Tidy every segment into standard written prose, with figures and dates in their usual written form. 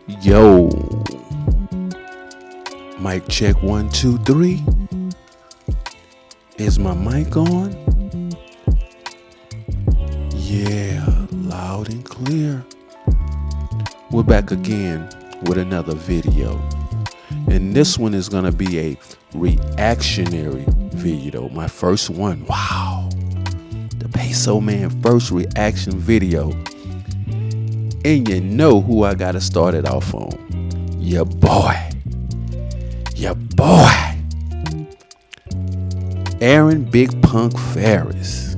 Yo, mic check 1 2 3. Is my mic on? Yeah, loud and clear. We're back again with another video. And this one is gonna be a reactionary video. My first one. Wow. The Peso Man first reaction video. And you know who I gotta start it off on. Your boy. Aaron Big Punk Ferris,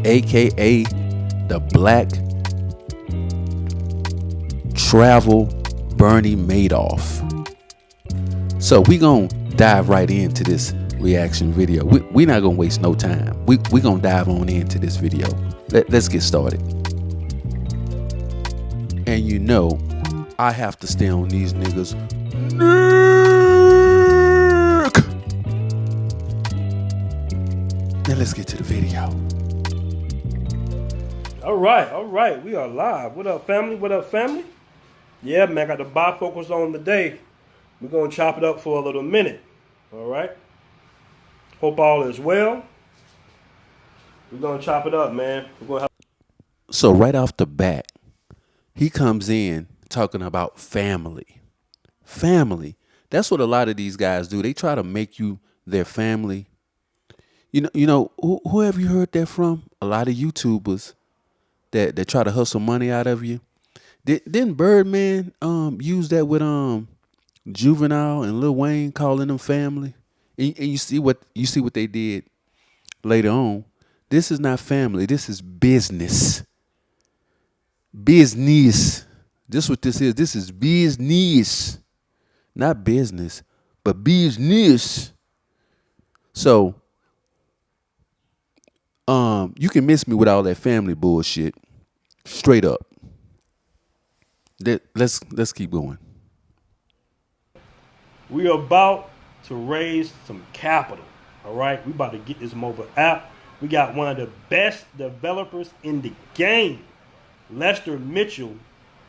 aka the Black Travel Bernie Madoff. So we gonna dive right into this reaction video. We not gonna waste no time. We gonna dive on into this video. Let's get started. And you know, I have to stay on these niggas' neck. Now let's get to the video. All right. We are live. What up, family? Yeah, man, got the bifocals on today. We're going to chop it up for a little minute. All right? Hope all is well. We're going to chop it up, man. We're going to have. So right off the bat, he comes in talking about family. Family. That's what a lot of these guys do. They try to make you their family. Who have you heard that from? A lot of YouTubers that try to hustle money out of you. Didn't Birdman use that with Juvenile and Lil Wayne, calling them family? And you see what they did later on. This is not family. This is business. Business. This is what this is. This is business. Not business, but business. So you can miss me with all that family bullshit. Straight up. Let's keep going. We are about to raise some capital. All right? We about to get this mobile app. We got one of the best developers in the game, Lester Mitchell,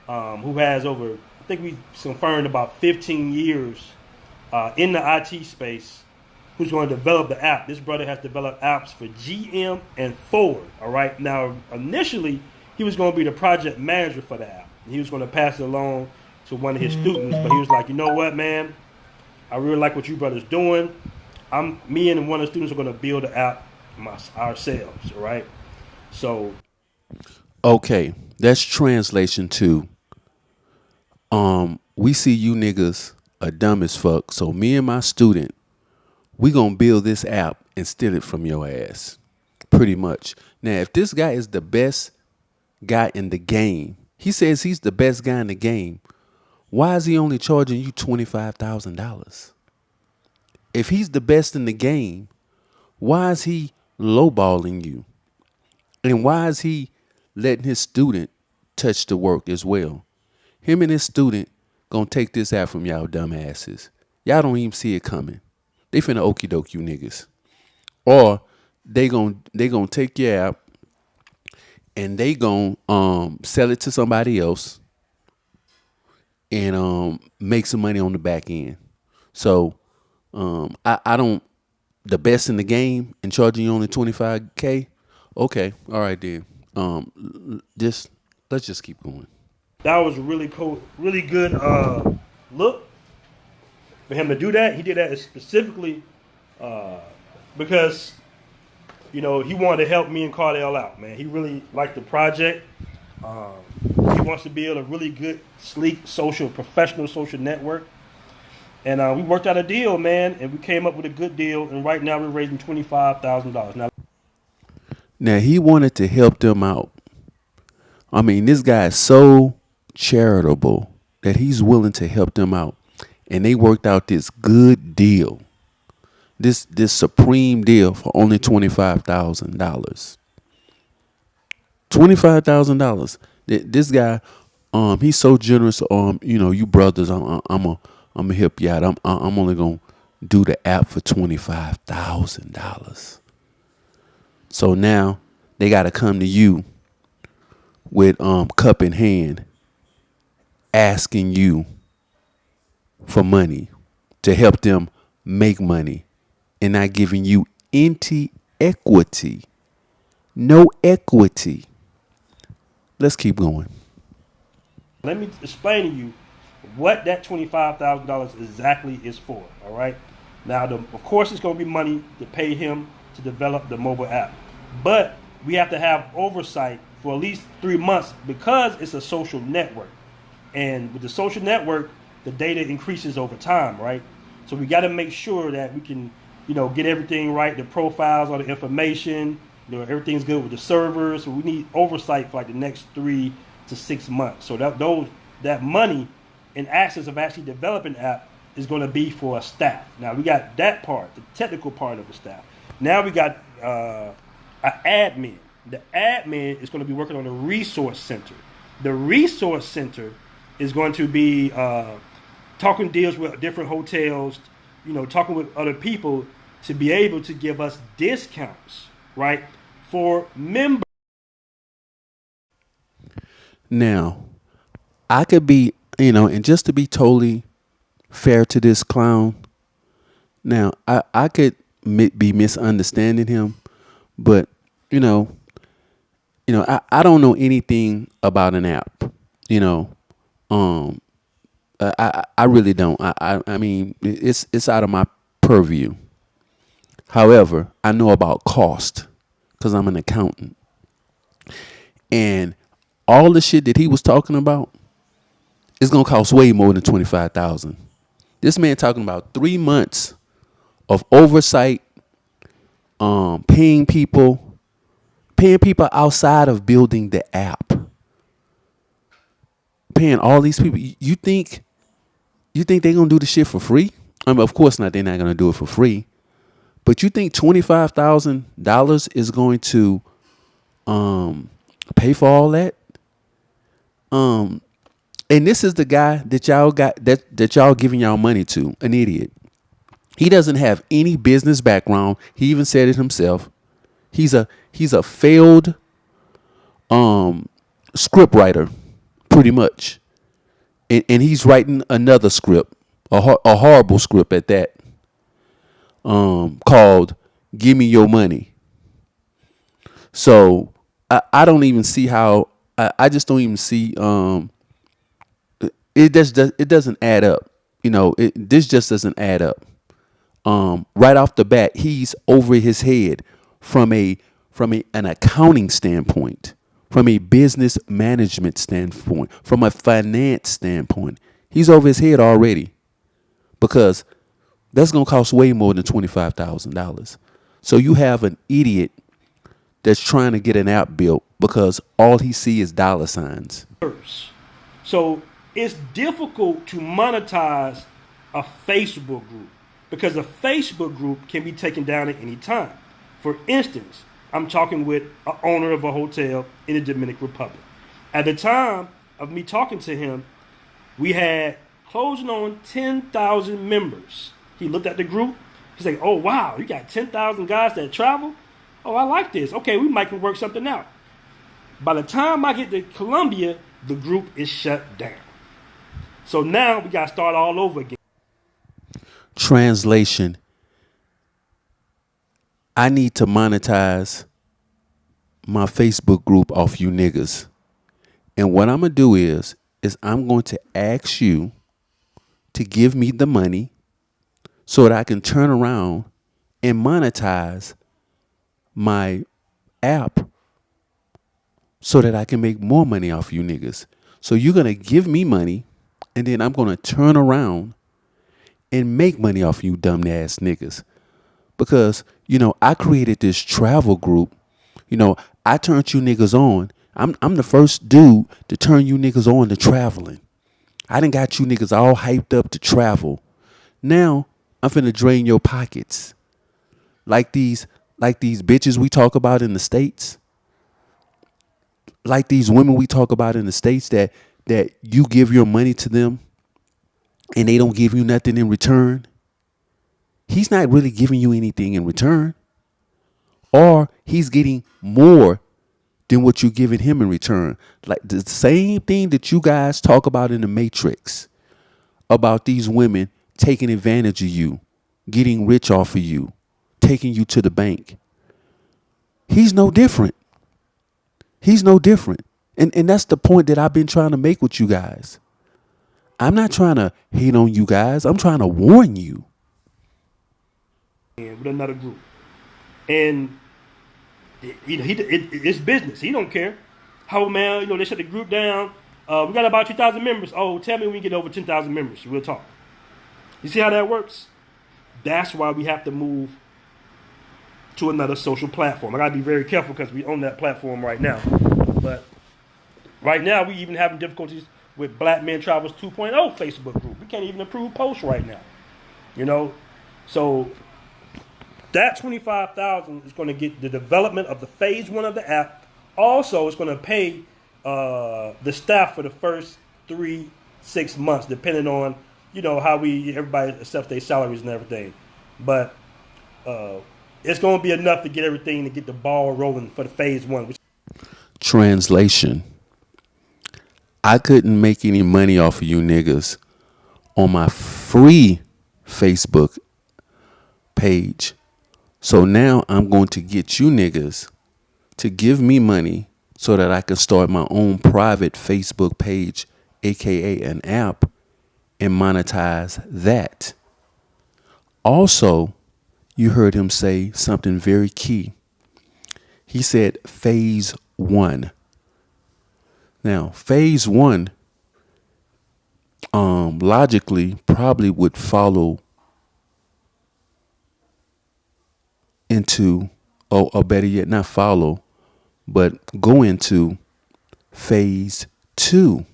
who has over, I think we confirmed, about 15 years in the IT space, who's going to develop the app. This brother has developed apps for GM and Ford. All right. Now, initially, he was going to be the project manager for the app. He was going to pass it along to one of his students, but he was like, you know what, man? I really like what you brothers doing. Me and one of the students are going to build the app ourselves. All right. So, Okay, that's translation to we see you niggas are dumb as fuck. So me and my student, we gonna build this app and steal it from your ass. Pretty much. Now, if this guy is the best guy in the game, he says he's the best guy in the game, why is he only charging you $25,000? If he's the best in the game, why is he lowballing you? And why is he letting his student touch the work as well? Him and his student gonna take this out from y'all dumbasses. Y'all don't even see it coming. They finna okie doke you niggas. Or they gonna take your app and they gonna sell it to somebody else and make some money on the back end. So I don't, the best in the game and charging you only $25K. Okay, all right then. Let's just keep going. that was a really cool, really good look for him to do that. He did that specifically because, he wanted to help me and Cardell out, man. He really liked the project. He wants to build a really good, sleek, professional social network. And we worked out a deal, man, and we came up with a good deal. And right now we're raising $25,000. Now he wanted to help them out. I mean, this guy is so charitable that he's willing to help them out. And they worked out this good deal. This supreme deal for only $25,000. $25,000. This guy, he's so generous. You brothers, I'm gonna help you out. I'm only gonna do the app for $25,000. So now they gotta come to you with cup in hand asking you for money to help them make money and not giving you any equity. No equity. Let's keep going. Let me explain to you what that $25,000 exactly is for. All right. Now, of course, it's going to be money to pay him to develop the mobile app, but we have to have oversight for at least 3 months because it's a social network, and with the social network, the data increases over time, right? So we got to make sure that we can, get everything right, the profiles, all the information, everything's good with the servers. So we need oversight for like the next 3 to 6 months. So that money in access of actually developing the app is going to be for a staff. Now we got that part, the technical part of the staff. Now we got an admin. The admin is going to be working on the resource center. The resource center is going to be talking deals with different hotels, talking with other people to be able to give us discounts, right, for members. Now, I could be, and just to be totally fair to this clown, now I could be misunderstanding him, but I don't know anything about an app. Um, I really don't. I mean, it's out of my purview. However, I know about cost because I'm an accountant, and all the shit that he was talking about is gonna cost way more than 25,000. This man talking about 3 months of oversight, paying people outside of building the app, paying all these people. You think they're gonna do the shit for free? I mean, of course not. They're not gonna do it for free. But you think $25,000 is going to pay for all that? And this is the guy that y'all got that y'all giving y'all money to, an idiot. He doesn't have any business background. He even said it himself. He's a failed script writer, pretty much. And he's writing another script, a horrible script at that, called "Give Me Your Money." So I don't even see how. I just don't even see. It doesn't add up. This just doesn't add up. Right off the bat, he's over his head from an accounting standpoint, from a business management standpoint, from a finance standpoint. He's over his head already because that's gonna cost way more than $25,000. So you have an idiot that's trying to get an app built because all he sees is dollar signs. So it's difficult to monetize a Facebook group because a Facebook group can be taken down at any time. For instance, I'm talking with an owner of a hotel in the Dominican Republic. At the time of me talking to him, we had closing on 10,000 members. He looked at the group. He's like, "Oh, wow, you got 10,000 guys that travel? Oh, I like this. Okay, we might can work something out." By the time I get to Colombia, the group is shut down. So now we got to start all over again. Translation: I need to monetize my Facebook group off you niggas. And what I'm going to do is I'm going to ask you to give me the money so that I can turn around and monetize my app so that I can make more money off you niggas. So you're going to give me money and then I'm going to turn around and make money off you dumb ass niggas. Because, I created this travel group. I turned you niggas on. I'm the first dude to turn you niggas on to traveling. I done got you niggas all hyped up to travel. Now I'm finna drain your pockets. Like these bitches we talk about in the States. Like these women we talk about in the States that you give your money to them and they don't give you nothing in return. He's not really giving you anything in return. Or he's getting more than what you're giving him in return. Like the same thing that you guys talk about in the Matrix about these women taking advantage of you, getting rich off of you, taking you to the bank. He's no different. He's no different. And that's the point that I've been trying to make with you guys. I'm not trying to hate on you guys. I'm trying to warn you. With another group, and it's business. He don't care. How, man? They shut the group down. We got about 2,000 members. Oh, tell me when we get over 10,000 members. We'll talk. You see how that works? That's why we have to move to another social platform. I gotta be very careful because we own that platform right now. But right now, we even having difficulties with Black Men Travels 2.0 Facebook group. We can't even approve posts right now. So that 25,000 is going to get the development of the phase 1 of the app. Also, it's going to pay the staff for the first 3-6 months, depending on how everybody accepts their salaries and everything. But it's going to be enough to get everything to get the ball rolling for the phase 1. Translation: I couldn't make any money off of you niggas on my free Facebook page. So now I'm going to get you niggas to give me money so that I can start my own private Facebook page, aka an app, and monetize that. Also, you heard him say something very key. He said phase 1. Now, phase 1 logically probably would follow into, or better yet, not follow, but go into phase 2.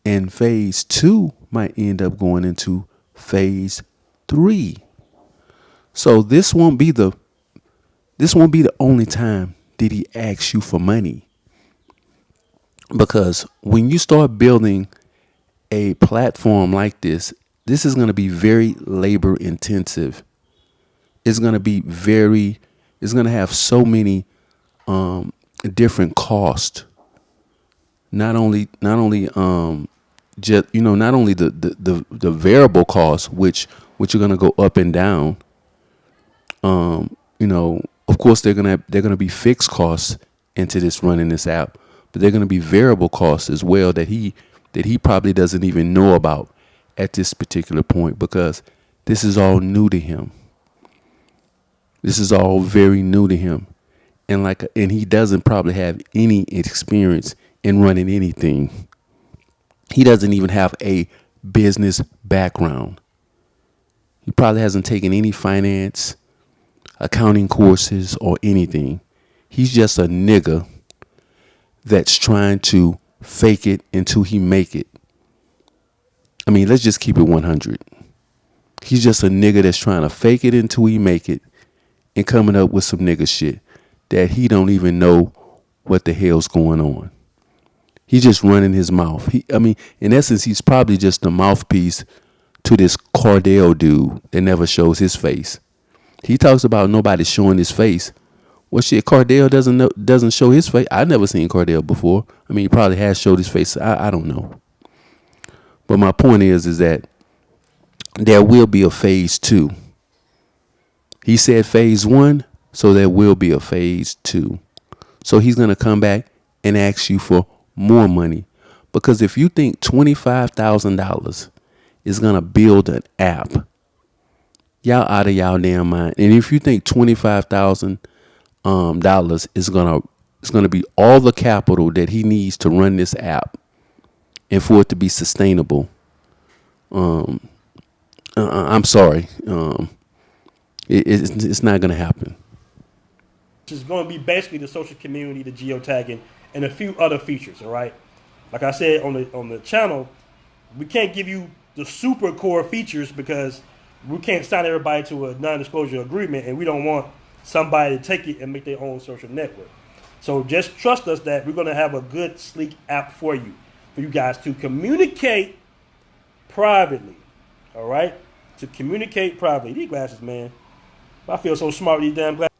And phase 2 might end up going into phase 3. So this won't be the only time that he asks you for money. Because when you start building a platform like this is going to be very labor intensive. It's going to have so many different costs. Not only just not only the variable costs, which are going to go up and down. Of course they're going to be fixed costs into this running this app, but they're going to be variable costs as well that he probably doesn't even know about at this particular point, because this is all new to him. This is all very new to him. And he doesn't probably have any experience in running anything. He doesn't even have a business background. He probably hasn't taken any finance, accounting courses or anything. He's just a nigga that's trying to fake it until he make it. I mean, let's just keep it 100. He's just a nigga that's trying to fake it until he make it and coming up with some nigga shit that he don't even know what the hell's going on. He's just running his mouth. In essence, he's probably just the mouthpiece to this Cordell dude that never shows his face. He talks about nobody showing his face. Well, shit, Cordell doesn't show his face. I've never seen Cordell before. I mean, he probably has showed his face. I don't know. But my point is that there will be a phase 2. He said phase 1, so there will be a phase 2. So he's going to come back and ask you for more money. Because if you think $25,000 is going to build an app, y'all out of y'all damn mind. And if you think $25,000 is gonna be all the capital that he needs to run this app and for it to be sustainable, I'm sorry, it's not gonna happen. Which is going to be basically the social community, the geotagging, and a few other features. All right, like I said on the channel, we can't give you the super core features because we can't sign everybody to a non-disclosure agreement, and we don't want somebody to take it and make their own social network. So just trust us that we're going to have a good, sleek app for you guys to communicate privately. All right, to communicate privately. These glasses, man, I feel so smart with these damn glasses.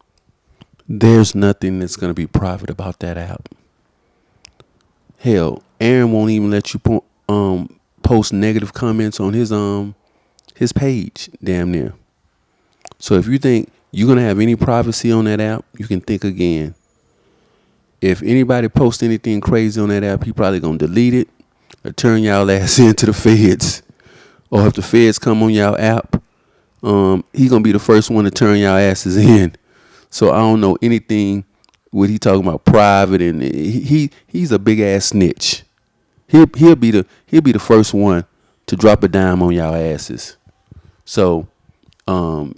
There's nothing that's gonna be private about that app. Hell, Aaron won't even let you post negative comments on his page. Damn near. So if you think you're gonna have any privacy on that app, you can think again. If anybody posts anything crazy on that app, he probably gonna delete it or turn y'all ass into the feds. Or if the feds come on y'all app, he gonna be the first one to turn y'all asses in. So I don't know anything what he talking about private, and he's a big ass snitch. He'll be the first one to drop a dime on y'all asses. So that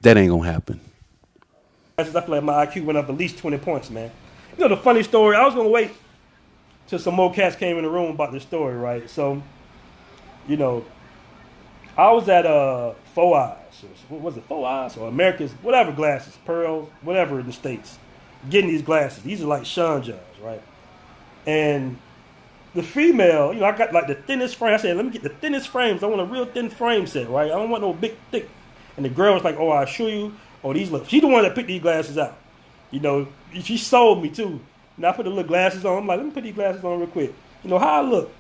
ain't gonna happen. I feel like my IQ went up at least 20 points, man. You know the funny story. I was gonna wait till some more cats came in the room about this story, right? So, you know, I was at Four Eyes. What was it, Four Eyes or America's whatever glasses, Pearls, whatever in the States, getting these glasses. These are like Sean Johns, right? And the female, you know, I got like the thinnest frame. I said, let me get the thinnest frames. I want a real thin frame set, right? I don't want no big, thick. And the girl was like, oh, I'll show you. Oh, these look. She's the one that picked these glasses out. You know, she sold me too. And I put the little glasses on. I'm like, let me put these glasses on real quick. You know how I look.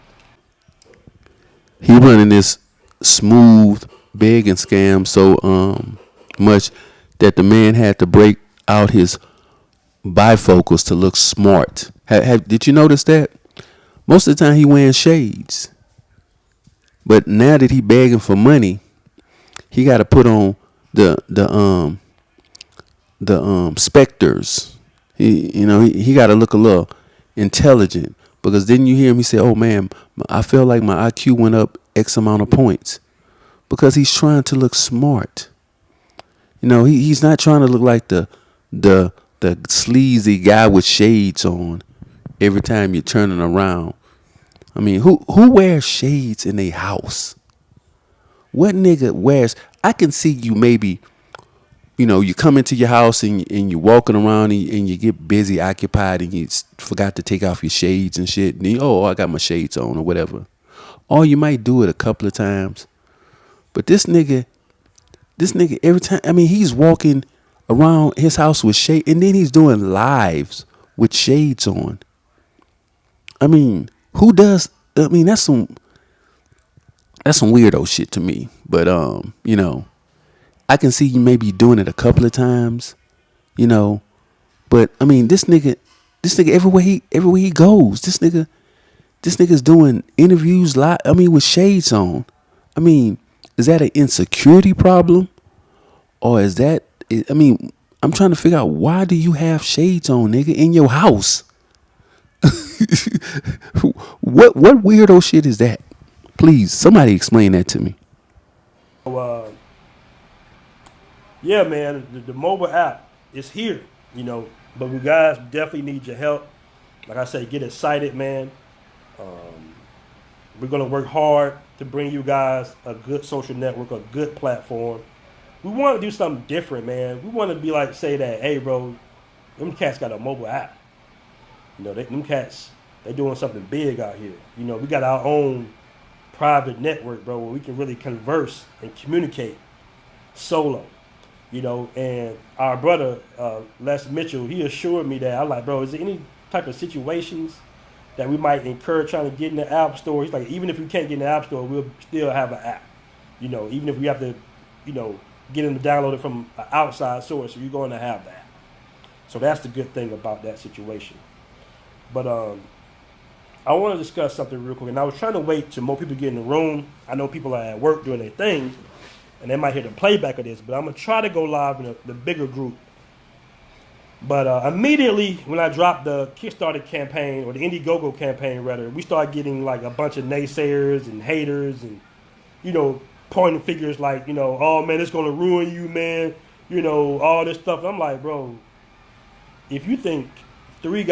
He running this smooth begging scam so much that the man had to break out his bifocals to look smart. Did you notice that? Most of the time he wearing shades. But now that he begging for money, he got to put on the specters. He got to look a little intelligent, because then you hear him, he say, oh man, I feel like my IQ went up X amount of points, because he's trying to look smart. He's not trying to look like the sleazy guy with shades on every time you're turning around. I mean, who wears shades in a house? What nigga wears? I can see you maybe, you come into your house and you're walking around and you get busy, occupied, and you forgot to take off your shades and shit. And I got my shades on or whatever. Or you might do it a couple of times. But this nigga every time, I mean, he's walking around his house with shades, and then he's doing lives with shades on. I mean, who does? I mean, that's some weirdo shit to me. But I can see you maybe doing it a couple of times, But I mean, this nigga everywhere he goes, this nigga's doing interviews live. I mean, with shades on. I mean, is that an insecurity problem, or is that? I mean, I'm trying to figure out, why do you have shades on, nigga, in your house? What weirdo shit is that? Please, somebody explain that to me. Yeah, man, the mobile app is here, but we guys definitely need your help. Like I say, get excited, man. We're going to work hard to bring you guys a good social network, a good platform. We want to do something different, man. We want to be like, say that, hey, bro, them cats got a mobile app. Them cats, they doing something big out here. We got our own private network, bro, where we can really converse and communicate solo. And our brother, Les Mitchell, he assured me that, I'm like, bro, is there any type of situations that we might incur trying to get in the App Store? He's like, even if we can't get in the App Store, we'll still have an app. Even if we have to, get them to download it from an outside source, you're going to have that. So that's the good thing about that situation. But I want to discuss something real quick. And I was trying to wait till more people get in the room. I know people are at work doing their thing, and they might hear the playback of this, but I'm going to try to go live in the bigger group. But immediately when I dropped the Kickstarter campaign, or the Indiegogo campaign rather, we started getting like a bunch of naysayers and haters and, pointing figures like, oh man, it's going to ruin you, man. All this stuff. And I'm like, bro, if you think three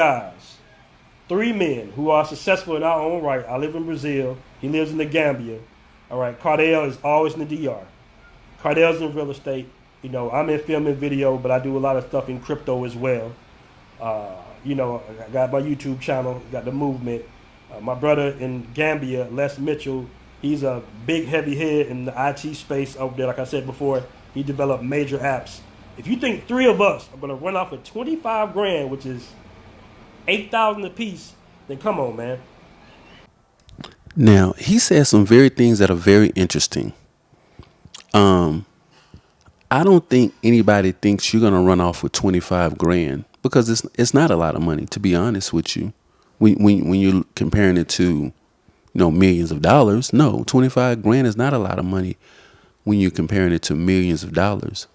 men who are successful in our own right, I live in Brazil, he lives in the Gambia, all right, Cardell is always in the DR. Cardell's in real estate. I'm in film and video, but I do a lot of stuff in crypto as well. I got my YouTube channel, got the movement. My brother in Gambia, Les Mitchell, he's a big heavy head in the IT space over there. Like I said before, he developed major apps If you think three of us are gonna run off with 25 grand, which is 8,000 apiece, then come on, man. Now, he said some very things that are very interesting. I don't think anybody thinks you're gonna run off with 25 grand because it's not a lot of money, to be honest with you. When you're comparing it to, millions of dollars, no, 25 grand is not a lot of money when you're comparing it to millions of dollars.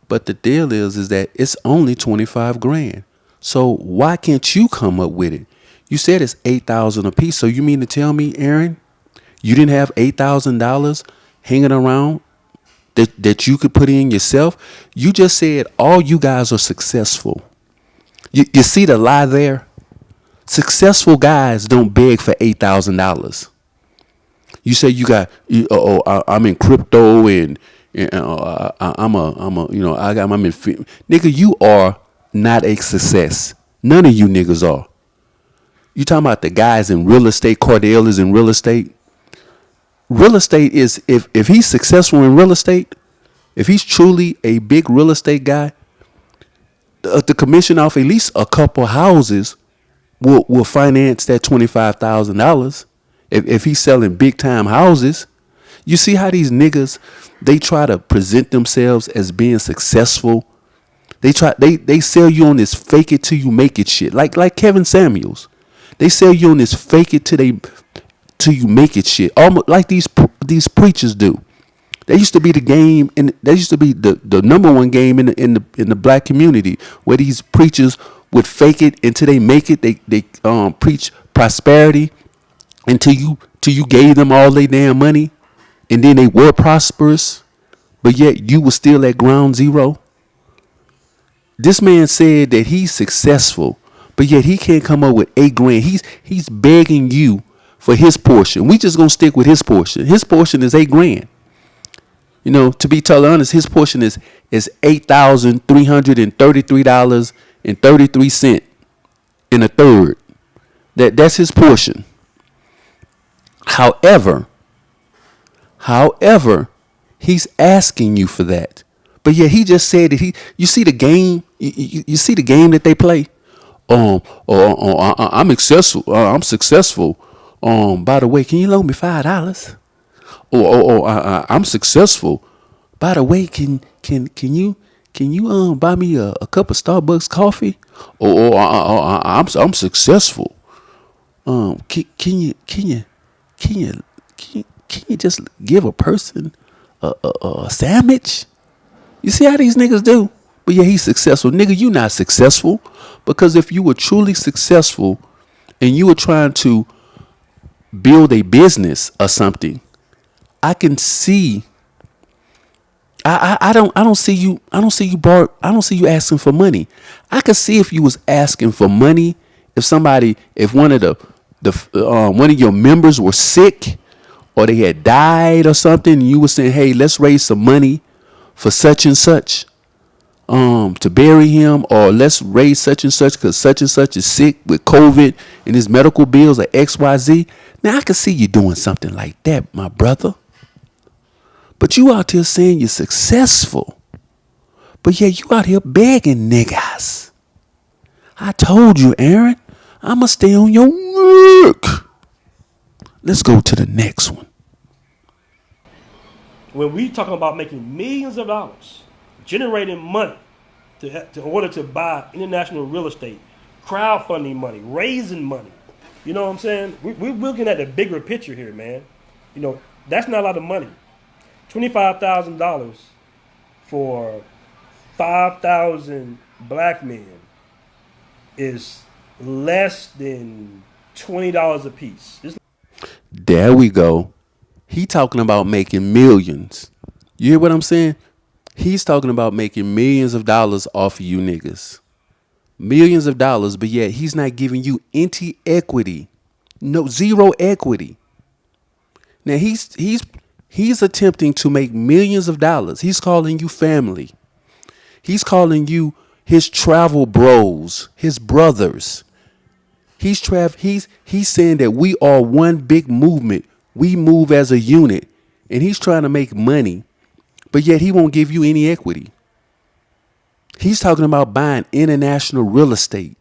But the deal is that it's only 25 grand. So why can't you come up with it? You said it's 8,000 a piece. So you mean to tell me, Aaron, you didn't have $8,000 hanging around that you could put in yourself? You just said all you guys are successful. You see the lie there? Successful guys don't beg for $8,000. You say you got, I'm in crypto and I'm in, nigga, you are not a success. None of you niggas are. You talking about the guys in real estate, Cordell is in real estate. Real estate is, if he's successful in real estate, if he's truly a big real estate guy, the commission off at least a couple houses will finance that $25,000. If he's selling big time houses, you see how these niggas, they try to present themselves as being successful. They sell you on this fake it till you make it shit. Like Kevin Samuels. They sell you on this fake it till you make it shit. Almost like these preachers do. They used to be the game, and they used to be the number one game in the black community, where these preachers would fake it until they make it. They preach prosperity until you gave them all their damn money, and then they were prosperous, but yet you were still at ground zero. This man said that he's successful, but yet he can't come up with $8 grand. He's begging you for his portion. We just gonna stick with his portion. His portion is $8 grand. To be totally honest, his portion is $8,333.33 and a third. That's his portion. However, he's asking you for that. But yeah, he just said that you see the game, you see the game that they play. I'm successful. I'm successful. By the way, can you loan me $5? I'm successful. By the way, can you buy me a cup of Starbucks coffee? I'm successful. Can you just give a person a sandwich? You see how these niggas do? But yeah, he's successful. Nigga, you not successful. Because if you were truly successful and you were trying to build a business or something, I can see. I don't see you asking for money. I could see if you was asking for money, if one of one of your members were sick or they had died or something, and you were saying, hey, let's raise some money for such and such to bury him, or let's raise such and such because such and such is sick with COVID and his medical bills are XYZ. Now I can see you doing something like that, my brother. But you out here saying you're successful. But yeah, you out here begging niggas. I told you, Aaron, I'ma stay on your work. Let's go to the next one. When we talking about making millions of dollars, generating money in order to buy international real estate, crowdfunding money, raising money, you know what I'm saying? We're looking at the bigger picture here, man. That's not a lot of money. $25,000 for 5,000 black men is less than $20 a piece. There we go. He talking about making millions. You hear what I'm saying? He's talking about making millions of dollars off of you niggas. Millions of dollars, but yet he's not giving you any equity. No, zero equity. Now he's attempting to make millions of dollars. He's calling you family. He's calling you his travel bros, his brothers. He's saying that we are one big movement. We move as a unit, and he's trying to make money, but yet he won't give you any equity. He's talking about buying international real estate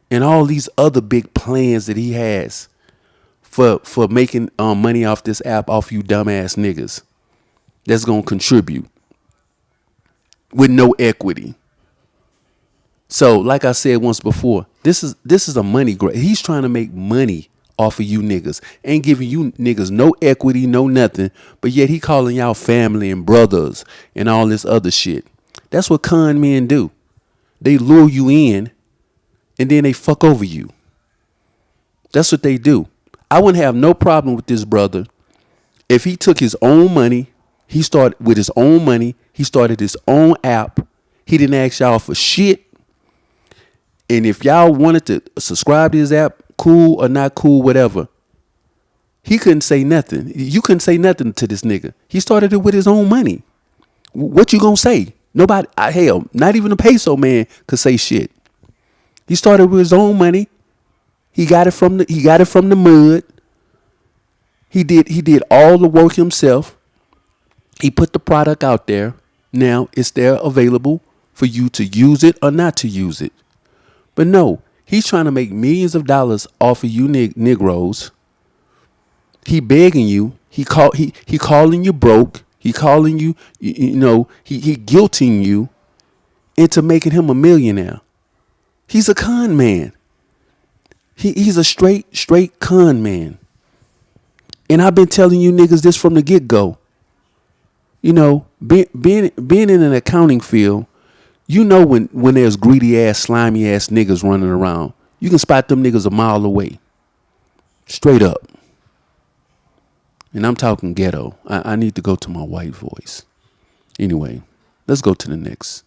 and all these other big plans that he has for making money off this app off you dumbass niggas that's gonna contribute with no equity. So, like I said once before, this is a money grab. He's trying to make money off of you niggas. Ain't giving you niggas no equity, no nothing, but yet he calling y'all family and brothers and all this other shit. That's what con men do. They lure you in and then they fuck over you. That's what they do. I wouldn't have no problem with this brother if he took his own money. He started with his own money. He started his own app. He didn't ask y'all for shit. And if y'all wanted to subscribe to his app, cool or not cool, whatever, he couldn't say nothing. You couldn't say nothing to this nigga. He started it with his own money. What you gonna say? Nobody, hell, not even a peso man could say shit. He started with his own money. He got it from the mud. He did all the work himself. He put the product out there. Now it's there available for you to use it or not to use it. But no, he's trying to make millions of dollars off of you Negroes. He begging you. He calling you broke. He calling you, he guilting you into making him a millionaire. He's a con man. He's a straight con man. And I've been telling you niggas this from the get-go. Being in an accounting field, when there's greedy ass, slimy ass niggas running around, you can spot them niggas a mile away. Straight up. And I'm talking ghetto. I need to go to my white voice. Anyway, let's go to the next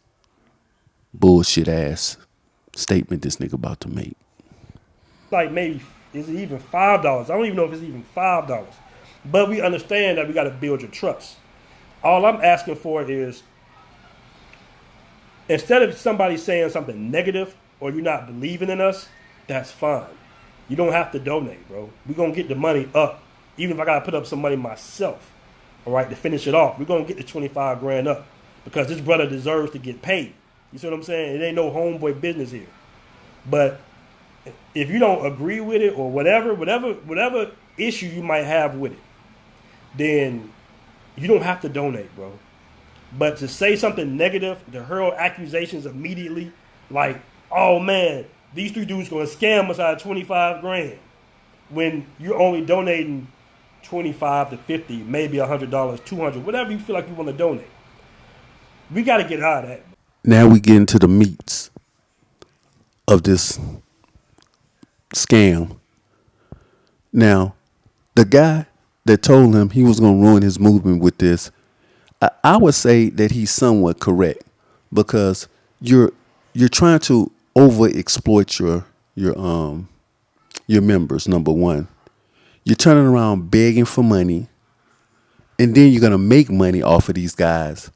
bullshit ass statement this nigga about to make. Like maybe, is it even $5? I don't even know if it's even $5. But we understand that we got to build your trust. All I'm asking for is, instead of somebody saying something negative or you're not believing in us, that's fine. You don't have to donate, bro. We're going to get the money up. Even if I got to put up some money myself, all right, to finish it off. We're going to get the 25 grand up because this brother deserves to get paid. You see what I'm saying? It ain't no homeboy business here. But if you don't agree with it or whatever issue you might have with it, then you don't have to donate, bro. But to say something negative, to hurl accusations immediately, like, oh man, these three dudes going to scam us out of 25 grand when you're only donating 25 to 50, maybe $100, 200, whatever you feel like you want to donate. We got to get out of that. Now we get into the meats of this scam. Now, the guy that told him he was going to ruin his movement with this, I would say that he's somewhat correct, because you're trying to overexploit your members. Number one, you're turning around begging for money, and then you're gonna make money off of these guys,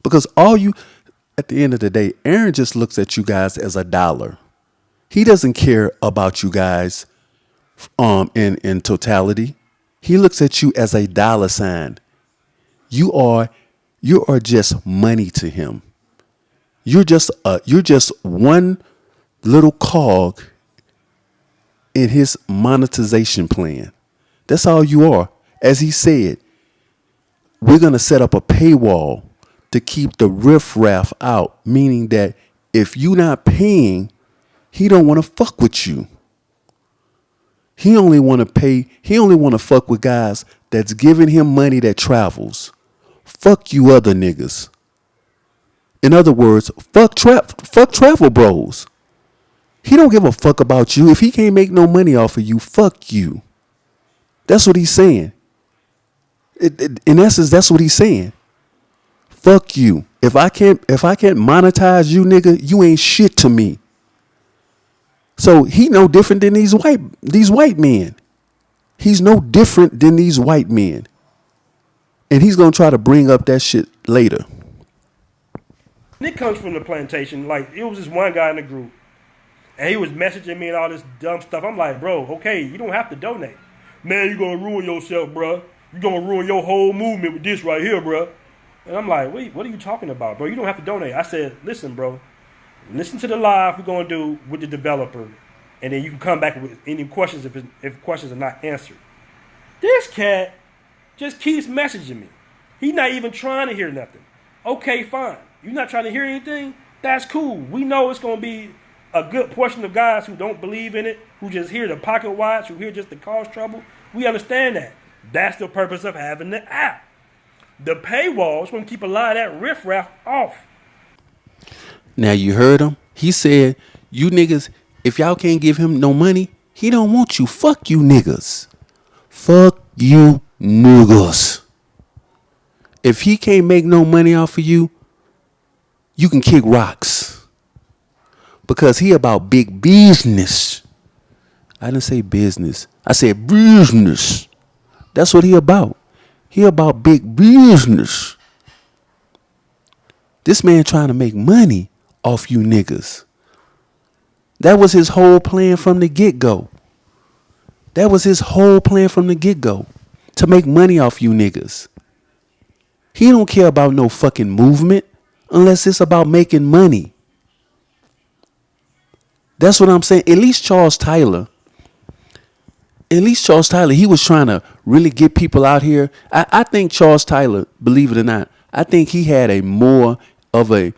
because at the end of the day, Aaron just looks at you guys as a dollar. He doesn't care about you guys in totality. He looks at you as a dollar sign. You are just money to him. You're just one little cog in his monetization plan. That's all you are. As he said, we're going to set up a paywall to keep the riffraff out, meaning that if you're not paying, he don't want to fuck with you. He only want to fuck with guys that's giving him money that travels. Fuck you other niggas. In other words, fuck travel bros. He don't give a fuck about you. If he can't make no money off of you, fuck you. That's what he's saying. In essence, that's what he's saying. Fuck you. If I can't monetize you, nigga, you ain't shit to me. So he no different than these white men. He's no different than these white men. And he's gonna try to bring up that shit later. It comes from the plantation. Like, it was this one guy in the group, and he was messaging me and all this dumb stuff. I'm like, bro, okay, you don't have to donate. Man, you're gonna ruin yourself, bro. You're gonna ruin your whole movement with this right here, bro. And I'm like, wait, what are you talking about, bro? You don't have to donate. I said, listen, bro, listen to the live we're gonna do with the developer, and then you can come back with any questions if questions are not answered. This cat just keeps messaging me. He's not even trying to hear nothing. Okay, fine. You're not trying to hear anything? That's cool. We know it's gonna be a good portion of guys who don't believe in it, who just hear the pocket watch, who hear just to cause trouble. We understand that. That's the purpose of having the app. The paywall is going to keep a lot of that riffraff off. Now you heard him. He said, you niggas, if y'all can't give him no money, he don't want you. Fuck you niggas. Fuck you niggas. If he can't make no money off of you, you can kick rocks. Because he about big business. I didn't say business. I said business. That's what he about. He about big business. This man trying to make money off you niggas. That was his whole plan from the get-go. That was his whole plan from the get-go. To make money off you niggas. He don't care about no fucking movement unless it's about making money. That's what I'm saying. At least Charles Tyler, he was trying to really get people out here. I think Charles Tyler, believe it or not, I think he had a more of a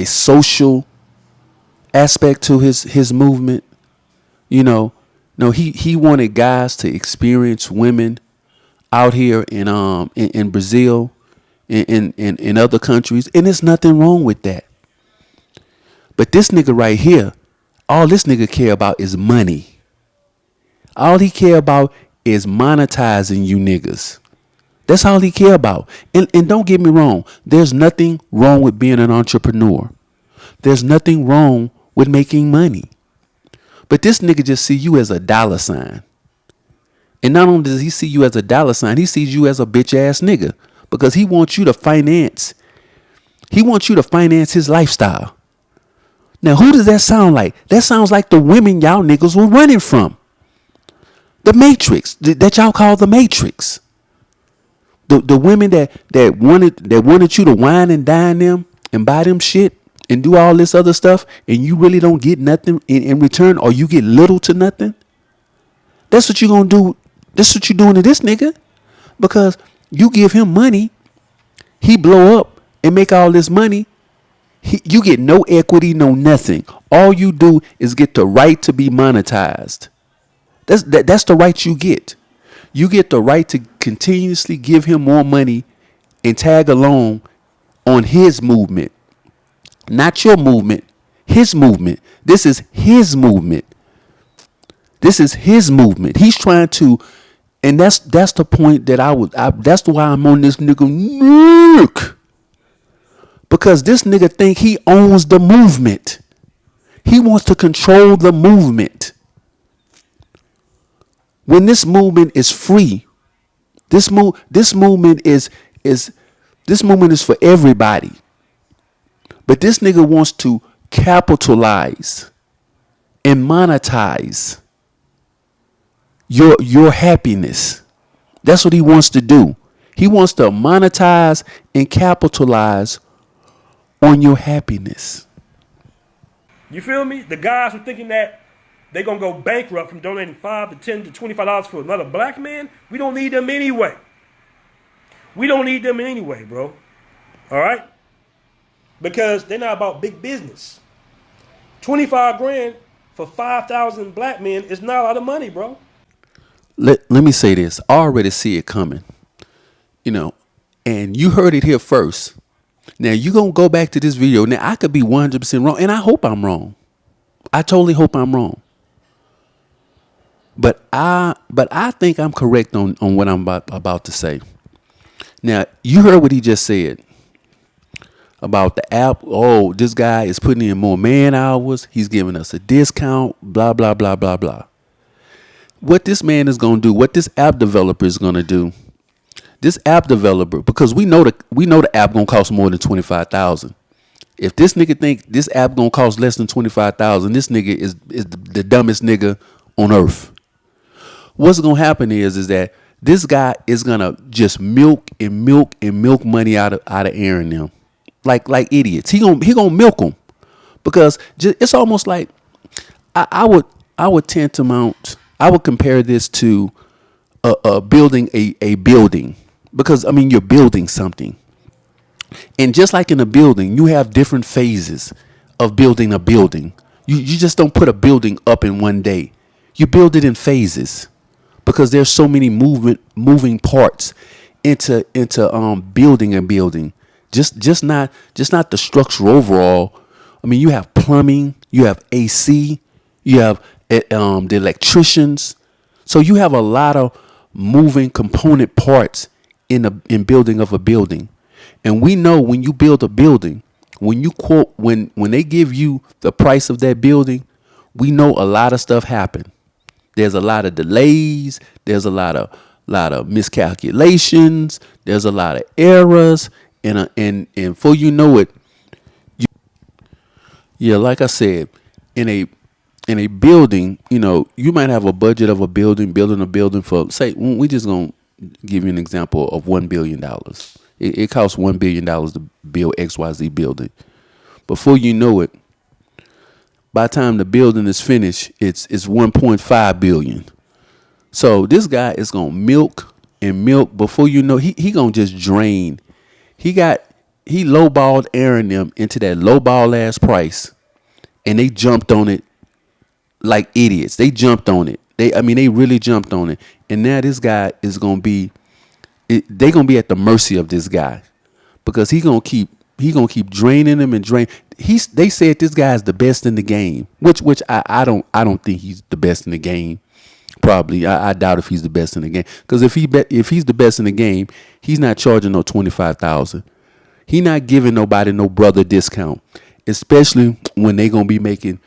social aspect to his movement. You know, no, he wanted guys to experience women out here in Brazil, in other countries, and there's nothing wrong with that. But this nigga right here, all this nigga care about is money. All he care about is monetizing you niggas. That's all he care about. And don't get me wrong, there's nothing wrong with being an entrepreneur. There's nothing wrong with making money. But this nigga just see you as a dollar sign. And not only does he see you as a dollar sign, he sees you as a bitch ass nigga. Because he wants you to finance. He wants you to finance his lifestyle. Now, who does that sound like? That sounds like the women y'all niggas were running from. The Matrix, that y'all call the Matrix. The women that wanted you to wine and dine them and buy them shit and do all this other stuff, and you really don't get nothing in return, or you get little to nothing. That's what you gonna do. That's what you doing to this nigga, because you give him money, he blow up and make all this money. You get no equity, no nothing. All you do is get the right to be monetized. That's the right you get. You get the right to continuously give him more money and tag along on his movement. Not your movement, his movement. This is his movement. This is his movement. He's trying to, and that's the point that that's why I'm on this nigga Nick. Because this nigga think he owns the movement. He wants to control the movement. When this movement is free, this movement is for everybody. But this nigga wants to capitalize and monetize your happiness. That's what he wants to do. He wants to monetize and capitalize on your happiness. You feel me? The guys who thinking that they're going to go bankrupt from donating $5 to $10 to $25 for another black man, we don't need them anyway. We don't need them anyway, bro. All right? Because they're not about big business. 25 grand for 5,000 black men is not a lot of money, bro. Let me say this. I already see it coming. You know, and you heard it here first. Now, you're going to go back to this video. Now, I could be 100% wrong, and I hope I'm wrong. I totally hope I'm wrong. But I think I'm correct on what I'm about to say. Now, you heard what he just said about the app. Oh, this guy is putting in more man hours. He's giving us a discount, blah, blah, blah, blah, blah. What this man is going to do, what this app developer is going to do, this app developer, because we know the app going to cost more than $25,000. If this nigga think this app going to cost less than $25,000, this nigga is the dumbest nigga on earth. What's going to happen is that This guy is gonna just milk and milk and milk money out of Aaron them, like idiots. He gonna milk them because it's almost like I would tend to mount. I would compare this to building a building, because I mean you're building something, and just like in a building, you have different phases of building a building. You just don't put a building up in one day. You build it in phases, because there's so many moving parts into building a building. Just not the structure overall. I mean, you have plumbing, you have AC, you have the electricians. So you have a lot of moving component parts in building of a building. And we know when you build a building, when you quote when they give you the price of that building, we know a lot of stuff happened. There's a lot of delays. There's a lot of miscalculations. There's a lot of errors, and before you know it, yeah, like I said, in a building, you might have a budget of building a building for, say, we just gonna give you an example of $1 billion. It costs $1 billion to build XYZ building. Before you know it, by the time the building is finished, it's 1.5 billion. So this guy is gonna milk and milk. Before you know, he gonna just drain. He lowballed Aaron them into that lowball ass price, and they jumped on it like idiots. They jumped on it. They really jumped on it. And now this guy is gonna be, they gonna be at the mercy of this guy, because he gonna keep draining them and drain. They said this guy is the best in the game, which I don't think he's the best in the game. Probably I doubt if he's the best in the game, because if he's the best in the game, he's not charging no 25,000. He not giving nobody no brother discount, especially when they gonna be making.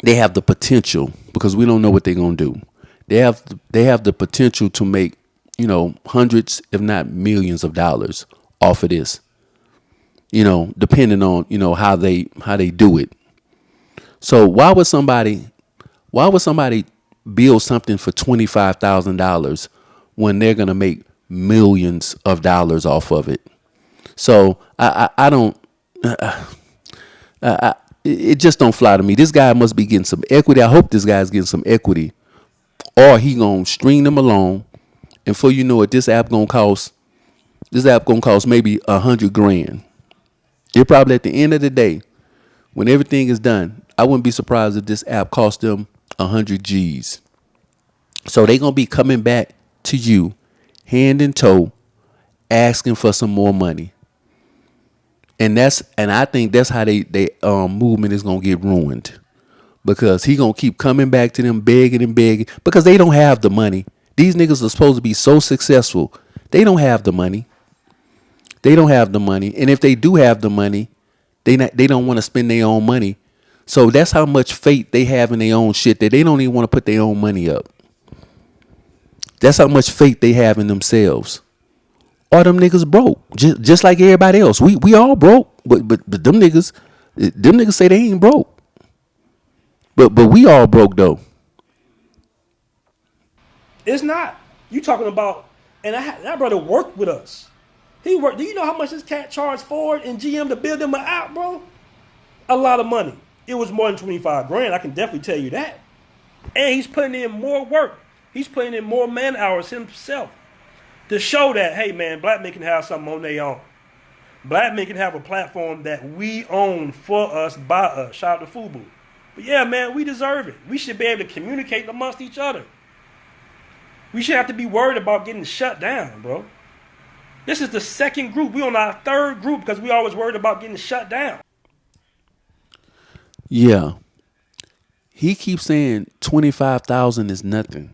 They have the potential, because we don't know what they're gonna do. They have the potential to make hundreds, if not millions of dollars off of this. Depending on how they do it. So why would somebody build something for $25,000 when they're gonna make millions of dollars off of it? So I don't. It just don't fly to me. This guy must be getting some equity. I hope this guy's getting some equity, or he gonna string them along, and before you know it, this app gonna cost maybe $100,000. It probably, at the end of the day, when everything is done, I wouldn't be surprised if this app cost them 100 G's. So they gonna be coming back to you, hand in toe, asking for some more money. And I think that's how they movement is gonna get ruined, because he gonna keep coming back to them, begging and begging, because they don't have the money. These niggas are supposed to be so successful. They don't have the money. And if they do have the money, they don't want to spend their own money. So that's how much faith they have in their own shit, that they don't even want to put their own money up. That's how much faith they have in themselves. Or them niggas broke, just like everybody else. We all broke, but them niggas say they ain't broke. But we all broke though. It's not. You talking about, and that brother worked with us. He worked. Do you know how much this cat charged Ford and GM to build them an app, bro? A lot of money. It was more than 25 grand. I can definitely tell you that. And he's putting in more work. He's putting in more man hours himself to show that, hey man, black men can have something on their own. Black men can have a platform that we own, for us, by us. Shout out to FUBU. But yeah, man, we deserve it. We should be able to communicate amongst each other. We should have to be worried about getting shut down, bro. This is the second group. We on our third group because we always worried about getting shut down. Yeah. He keeps saying 25,000 is nothing.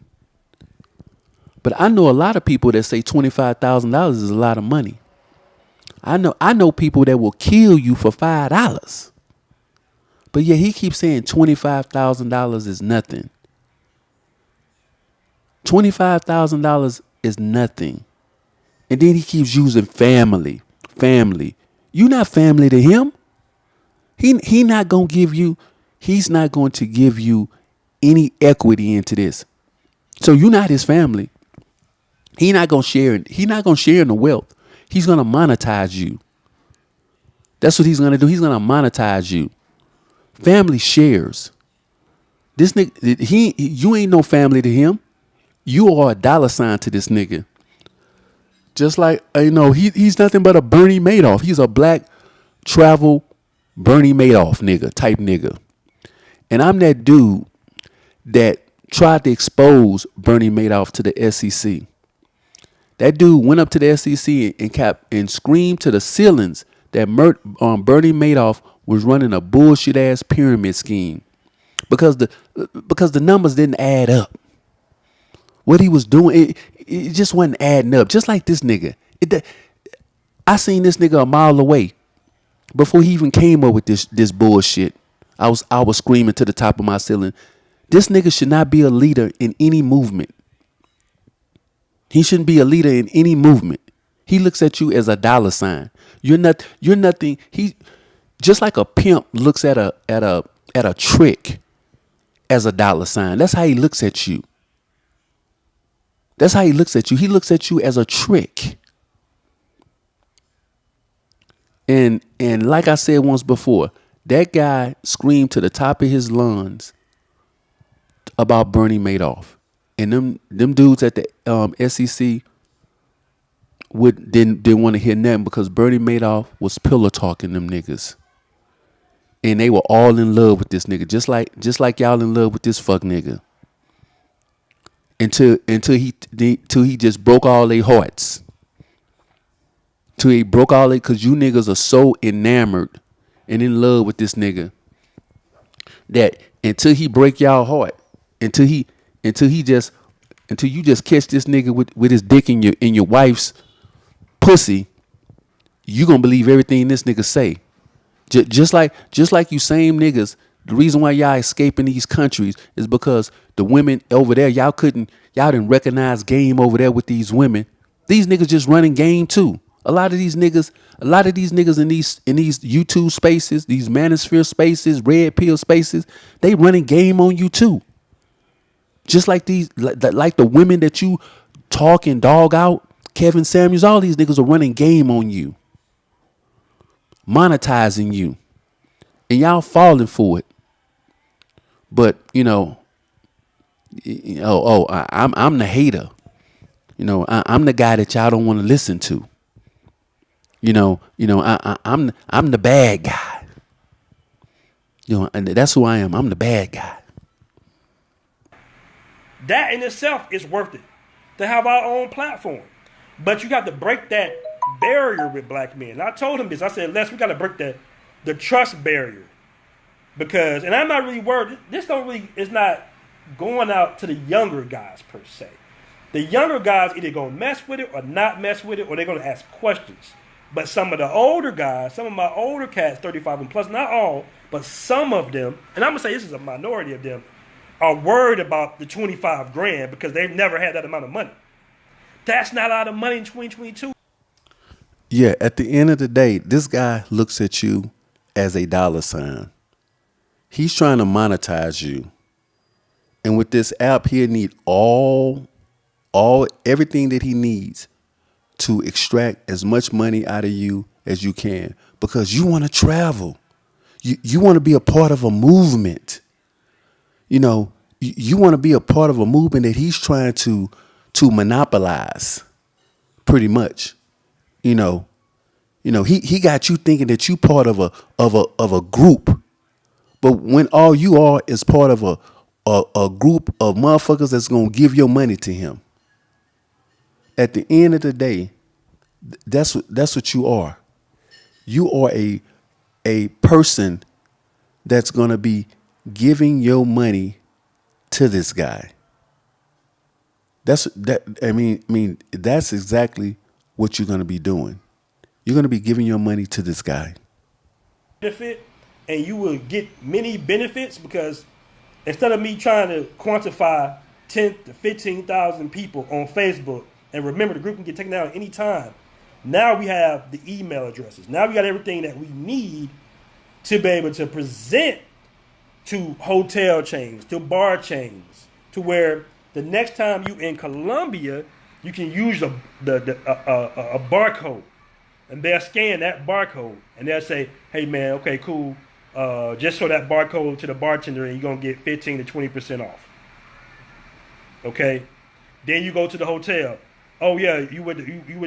But I know a lot of people that say $25,000 is a lot of money. I know people that will kill you for $5. But yeah, he keeps saying $25,000 is nothing. $25,000 is nothing. And then he keeps using family. You not family to him. He's not going to give you any equity into this. So you're not his family. He not gonna share. He not gonna share in the wealth. He's gonna monetize you. That's what he's gonna do. He's gonna monetize you. Family shares. This nigga, you ain't no family to him. You are a dollar sign to this nigga. Just like he's nothing but a Bernie Madoff. He's a black travel Bernie Madoff nigga type nigga. And I'm that dude that tried to expose Bernie Madoff to the SEC. That dude went up to the SEC and screamed to the ceilings that Bernie Madoff was running a bullshit ass pyramid scheme because the numbers didn't add up. What he was doing, it just wasn't adding up. Just like this nigga. I seen this nigga a mile away before he even came up with this bullshit. I was screaming to the top of my ceiling. This nigga should not be a leader in any movement. He shouldn't be a leader in any movement. He looks at you as a dollar sign. You're nothing. He just like a pimp looks at a trick as a dollar sign. That's how he looks at you. That's how he looks at you. He looks at you as a trick. And like I said once before, that guy screamed to the top of his lungs about Bernie Madoff. And them dudes at the SEC didn't want to hear nothing because Bernie Madoff was pillow talking them niggas. And they were all in love with this nigga, just like y'all in love with this fuck nigga. Until he just broke all their hearts. Till he broke all cause you niggas are so enamored and in love with this nigga that until he break y'all heart, until you just catch this nigga with his dick in your wife's pussy, you gonna believe everything this nigga say. Just like you same niggas. The reason why y'all escaping these countries is because the women over there, y'all didn't recognize game over there with these women. These niggas just running game too. A lot of these niggas in these YouTube spaces, these manosphere spaces, red pill spaces, they running game on you too. Just like like the women that you talk and dog out, Kevin Samuels, all these niggas are running game on you, monetizing you, and y'all falling for it. But I'm the hater. I'm the guy that y'all don't want to listen to. I'm the bad guy. And that's who I am. I'm the bad guy. That in itself is worth it to have our own platform. But you got to break that barrier with black men. And I told him this. I said, Les, we got to break the trust barrier. Because, and I'm not really worried, it's not going out to the younger guys per se. The younger guys either going to mess with it or not mess with it, or they're going to ask questions. But some of the older guys, some of my older cats, 35 and plus, not all, but some of them, and I'm going to say this is a minority of them, are worried about the 25 grand because they've never had that amount of money. That's not a lot of money in 2022. Yeah, at the end of the day, this guy looks at you as a dollar sign. He's trying to monetize you. And with this app, he'll need everything that he needs to extract as much money out of you as you can, because you want to travel. You want to be a part of a movement. You want to be a part of a movement that he's trying to monopolize, pretty much. He got you thinking that you part of a group. But when all you are is part of a group of motherfuckers that's going to give your money to him. At the end of the day, that's what you are. You are a person that's going to be giving your money to this guy. That's exactly what you're going to be doing. You're going to be giving your money to this guy. Benefit, and you will get many benefits, because instead of me trying to quantify 10 to 15,000 people on Facebook, and remember the group can get taken down at any time, now we have the email addresses. Now we got everything that we need to be able to present to hotel chains, to bar chains, to where the next time you in Colombia, you can use a barcode, and they'll scan that barcode, and they'll say, "Hey man, okay, cool. Just show that barcode to the bartender, and you're gonna get 15 to 20% off." Okay, then you go to the hotel. Oh yeah, you with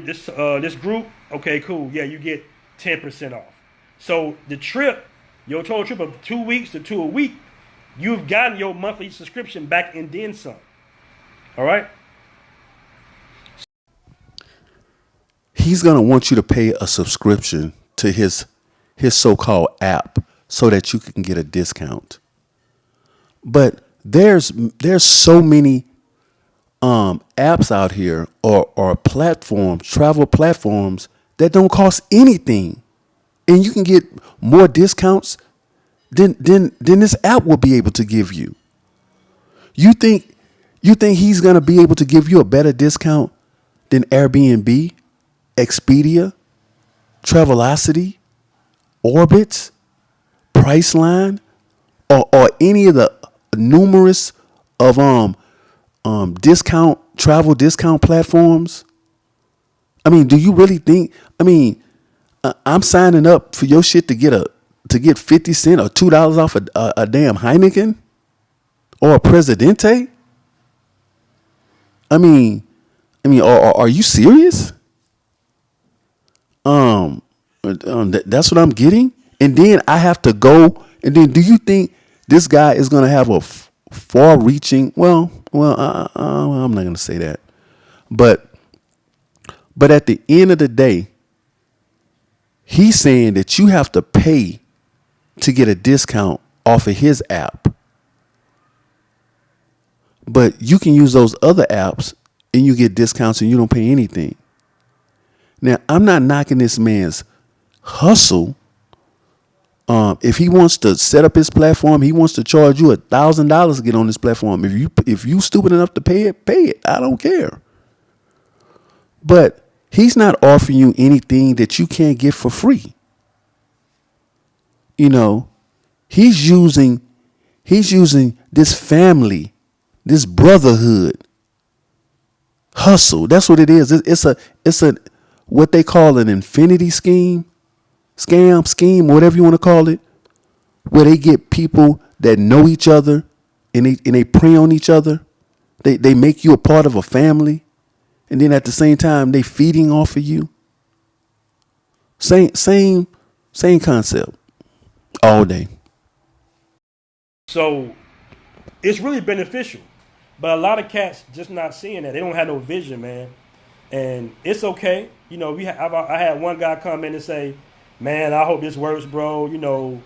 this group? Okay, cool. Yeah, you get 10% off. So the trip, your total trip of 2 weeks to a week, you've gotten your monthly subscription back and then some. All right. He's gonna want you to pay a subscription to his so-called app so that you can get a discount. But there's so many apps out here or platforms, travel platforms that don't cost anything, and you can get more discounts than this app will be able to give you. You think he's gonna be able to give you a better discount than Airbnb, Expedia, Travelocity, Orbitz, Priceline, or any of the numerous of travel discount platforms? I mean, do you really think? I mean, I'm signing up for your shit to get 50 cents or $2 off a damn Heineken or a Presidente? I mean, are you serious? That's what I'm getting, and then I have to go. And then, do you think this guy is going to have a far-reaching? Well, I'm not going to say that, but at the end of the day, he's saying that you have to pay to get a discount off of his app, but you can use those other apps and you get discounts and you don't pay anything. Now, I'm not knocking this man's hustle. If he wants to set up his platform, he wants to charge you $1,000 to get on this platform. If you stupid enough to pay it. I don't care. But he's not offering you anything that you can't get for free. You know, he's using this family, this brotherhood hustle. That's what it is. It's a what they call an infinity scheme, whatever you want to call it, where they get people that know each other and they prey on each other. They make you a part of a family, and then at the same time they feeding off of you. Same concept all day. So it's really beneficial, but a lot of cats just not seeing that. They don't have no vision, man, and it's okay. You know, I had one guy come in and say, "Man, I hope this works, bro. You know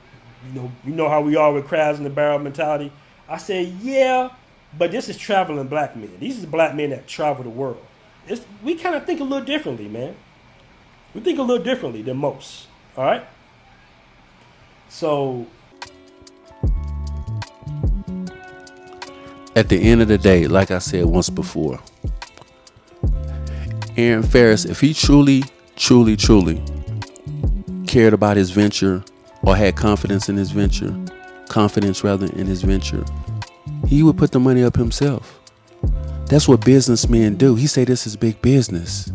how we are with crabs in the barrel mentality." I said, "Yeah, but this is traveling black men. These are black men that travel the world. We kind of think a little differently, man. We think a little differently than most. All right. So at the end of the day, like I said once before, Aaron Ferris, if he truly cared about his venture or had confidence in his venture, he would put the money up himself. That's what businessmen do. He say this is big business,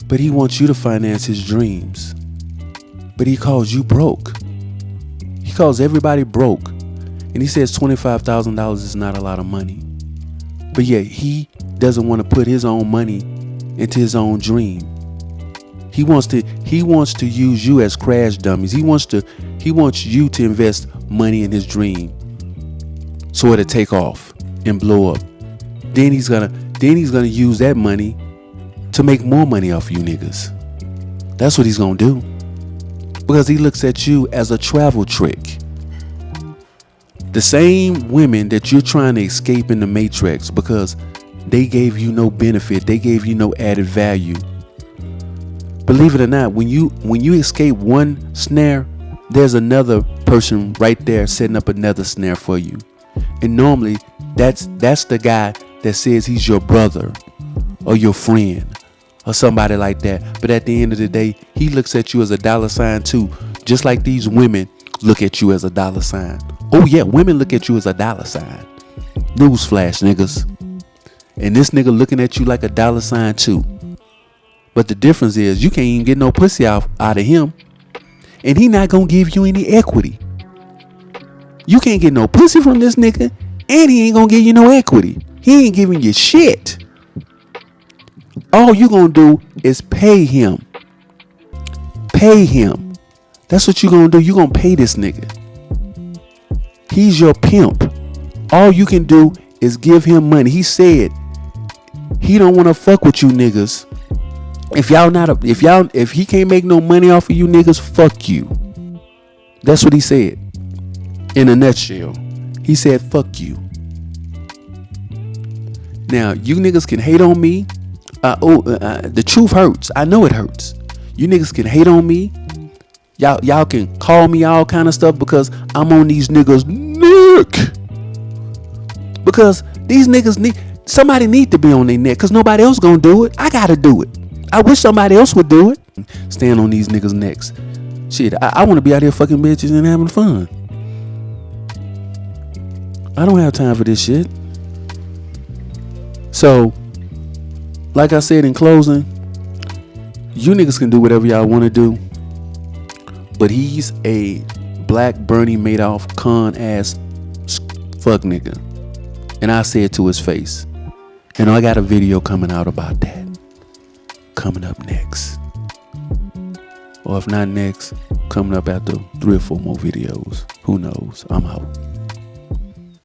but he wants you to finance his dreams. But he calls you broke. He calls everybody broke, and he says $25,000 is not a lot of money. But yet he doesn't want to put his own money into his own dream. He wants to use you as crash dummies. He wants you to invest money in his dream so it'll take off and blow up. Then he's gonna use that money to make more money off you niggas. That's what he's gonna do. Because he looks at you as a travel trick. The same women that you're trying to escape in the Matrix because they gave you no benefit, they gave you no added value. Believe it or not, when you escape one snare, there's another person right there setting up another snare for you. And normally that's the guy that says he's your brother or your friend or somebody like that. But at the end of the day, he looks at you as a dollar sign too, just like these women look at you as a dollar sign. Oh yeah, women look at you as a dollar sign. Newsflash, niggas. And this nigga looking at you like a $sign too. But the difference is you can't even get no pussy out of him. And he not gonna give you any equity. You can't get no pussy from this nigga, and he ain't gonna give you no equity. He ain't giving you shit. All you gonna do is pay him. Pay him. That's what you gonna do. You gonna pay this nigga. He's your pimp. All you can do is give him money. He said he don't wanna fuck with you niggas. If he can't make no money off of you niggas, fuck you. That's what he said. In a nutshell, he said, fuck you. Now, you niggas can hate on me. The truth hurts. I know it hurts. You niggas can hate on me. Y'all can call me all kind of stuff because I'm on these niggas' neck. Because these niggas somebody need to be on their neck because nobody else gonna do it. I gotta do it. I wish somebody else would do it. Stand on these niggas' necks. Shit, I want to be out here fucking bitches and having fun. I don't have time for this shit. So, like I said in closing, you niggas can do whatever y'all want to do. But he's a black Bernie Madoff con ass fuck nigga. And I say it to his face. And I got a video coming out about that. Coming up next. Or if not next, coming up after 3 or 4 more videos. Who knows? I'm out.